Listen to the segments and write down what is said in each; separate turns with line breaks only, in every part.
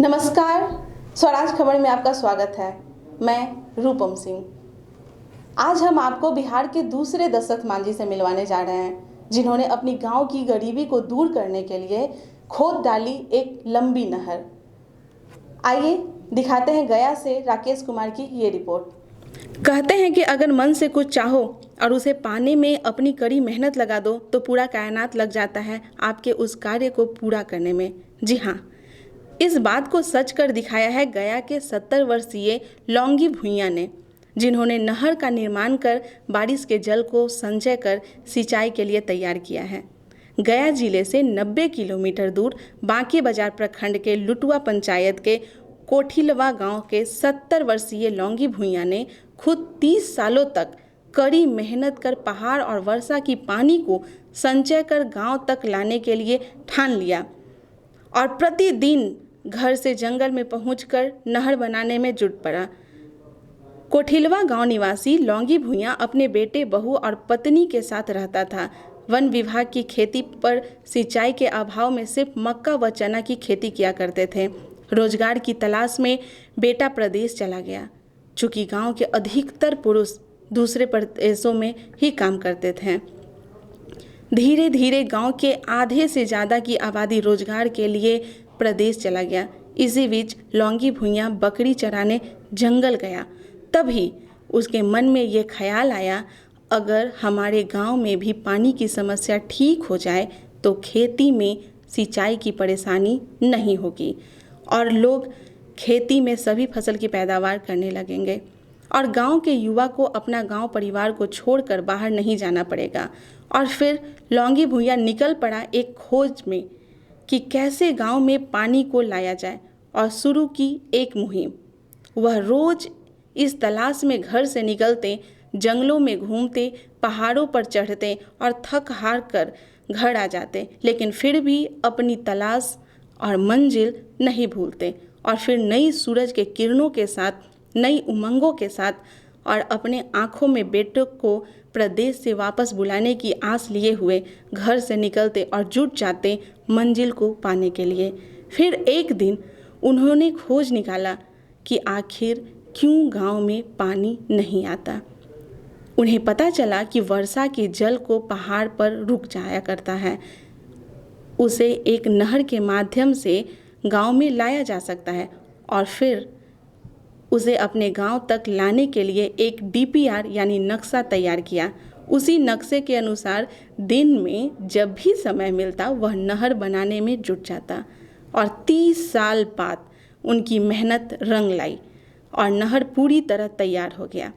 नमस्कार, स्वराज खबर में आपका स्वागत है। मैं रूपम सिंह। आज हम आपको बिहार के दूसरे दशरथ मांझी से मिलवाने जा रहे हैं, जिन्होंने अपनी गांव की गरीबी को दूर करने के लिए खोद डाली एक लंबी नहर। आइए दिखाते हैं गया से राकेश कुमार की ये रिपोर्ट। कहते हैं कि अगर मन से कुछ चाहो और उसे पाने में अपनी कड़ी मेहनत लगा दो तो पूरा कायनात लग जाता है आपके उस कार्य को पूरा करने में। जी हाँ, इस बात को सच कर दिखाया है गया के 70 वर्षीय लौंगी भुइयां ने, जिन्होंने नहर का निर्माण कर बारिश के जल को संचय कर सिंचाई के लिए तैयार किया है। गया जिले से 90 किलोमीटर दूर बांके बाजार प्रखंड के लुटुआ पंचायत के कोठिलवा गांव के 70 वर्षीय लौंगी भुइयां ने खुद 30 सालों तक कड़ी मेहनत कर पहाड़ और वर्षा की पानी को संचय कर गांव तक लाने के लिए ठान लिया और प्रतिदिन घर से जंगल में पहुंचकर नहर बनाने में जुट पड़ा। कोठिलवा गांव निवासी लौंगी भुइयां अपने बेटे, बहू और पत्नी के साथ रहता था। वन विभाग की खेती पर सिंचाई के अभाव में सिर्फ मक्का व चना की खेती किया करते थे। रोजगार की तलाश में बेटा प्रदेश चला गया। चूँकि गांव के अधिकतर पुरुष दूसरे प्रदेशों में ही काम करते थे, धीरे धीरे गांव के आधे से ज़्यादा की आबादी रोजगार के लिए प्रदेश चला गया। इसी बीच लौंगी भुइयां बकरी चराने जंगल गया। तभी उसके मन में ये ख्याल आया, अगर हमारे गांव में भी पानी की समस्या ठीक हो जाए तो खेती में सिंचाई की परेशानी नहीं होगी और लोग खेती में सभी फसल की पैदावार करने लगेंगे और गांव के युवा को अपना गांव परिवार को छोड़कर बाहर नहीं जाना पड़ेगा। और फिर लौंगी भुइयां निकल पड़ा एक खोज में कि कैसे गांव में पानी को लाया जाए और शुरू की एक मुहिम। वह रोज इस तलाश में घर से निकलते, जंगलों में घूमते, पहाड़ों पर चढ़ते और थक हार कर घर आ जाते, लेकिन फिर भी अपनी तलाश और मंजिल नहीं भूलते और फिर नई सूरज के किरणों के साथ, नई उमंगों के साथ और अपने आँखों में बेटों को प्रदेश से वापस बुलाने की आस लिए हुए घर से निकलते और जुट जाते मंजिल को पाने के लिए। फिर एक दिन उन्होंने खोज निकाला कि आखिर क्यों गांव में पानी नहीं आता। उन्हें पता चला कि वर्षा के जल को पहाड़ पर रुक जाया करता है, उसे एक नहर के माध्यम से गांव में लाया जा सकता है और फिर उसे अपने गांव तक लाने के लिए एक DPR यानी नक्शा तैयार किया। उसी नक्शे के अनुसार दिन में जब भी समय मिलता वह नहर बनाने में जुट जाता और 30 साल बाद उनकी मेहनत रंग लाई और नहर पूरी तरह तैयार हो गया।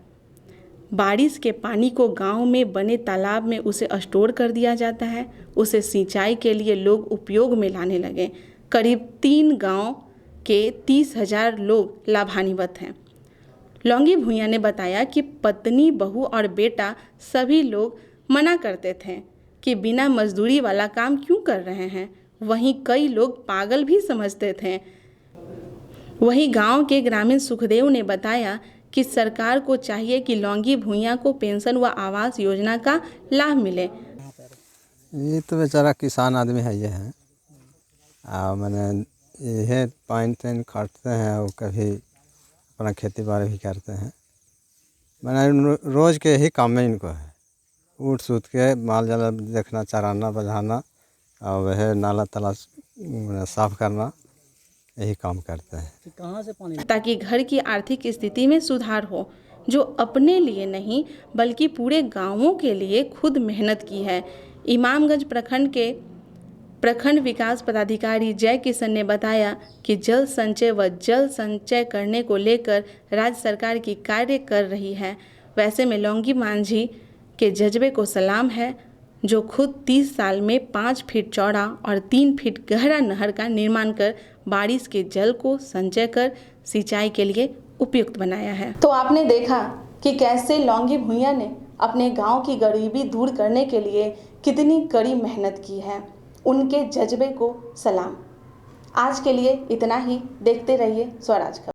बारिश के पानी को गांव में बने तालाब में उसे स्टोर कर दिया जाता है। उसे सिंचाई के लिए लोग उपयोग में लाने लगे। करीब 3 गांव के 30,000 लोग लाभान्वित हैं। लौंगी भुइयां ने बताया कि पत्नी, बहू और बेटा सभी लोग मना करते थे कि बिना मजदूरी वाला काम क्यों कर रहे हैं। वहीं कई लोग पागल भी समझते थे। वहीं गांव के ग्रामीण सुखदेव ने बताया कि सरकार को चाहिए कि लौंगी भुइयां को पेंशन व आवास योजना का लाभ मिले।
ये तो बेचारा किसान आदमी है, ये है मैंने ये पाइन ताइन काटते हैं और कभी अपना खेती बाड़ी भी करते हैं। मैंने रोज़ के ही काम में इनको है, उठ सूत के माल जाल देखना, चराना बजाना और वह नाला तलाश साफ करना, यही काम करते हैं।
कहाँ से पानी, ताकि घर की आर्थिक स्थिति में सुधार हो, जो अपने लिए नहीं बल्कि पूरे गांवों के लिए खुद मेहनत की है। इमामगंज प्रखंड के प्रखंड विकास पदाधिकारी जय किशन ने बताया कि जल संचय व जल संचय करने को लेकर राज्य सरकार की कार्य कर रही है। वैसे में लौंगी मांझी के जज्बे को सलाम है, जो खुद 30 साल में 5 फीट चौड़ा और 3 फीट गहरा नहर का निर्माण कर बारिश के जल को संचय कर सिंचाई के लिए उपयुक्त बनाया है। तो आपने देखा कि कैसे लौंगी भुइयां ने अपने गांव की गरीबी दूर करने के लिए कितनी कड़ी मेहनत की है। उनके जज्बे को सलाम। आज के लिए इतना ही। देखते रहिए स्वराज खबर।